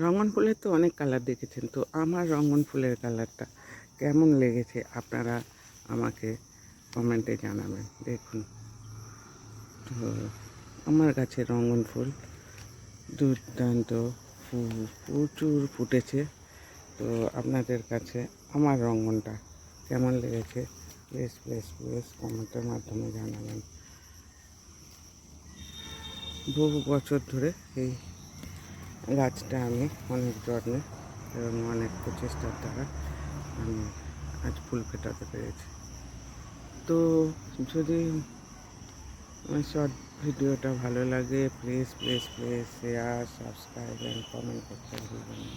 রঙন ফুলের তো অনেক কালার দেখেছেন, তো আমার রঙন ফুলের কালারটা কেমন লেগেছে আপনারা আমাকে কমেন্টে জানাবেন। দেখুন, তো আমার কাছে রঙন ফুল দুর্দান্ত প্রচুর ফুটেছে। তো আপনাদের কাছে আমার রঙনটা কেমন লেগেছে প্লিজ প্লিজ প্লিজ কমেন্টের মাধ্যমে জানাবেন। বহু বছর ধরে এই গাছটা আমি অনেক যত্নে এবং অনেক প্রচেষ্টার দ্বারা আমি আজ ফুল ফোটাতে পেরেছি। তো যদি আমার শর্ট ভিডিওটা ভালো লাগে please please please share, subscribe and comment করতে ভুলবেন না।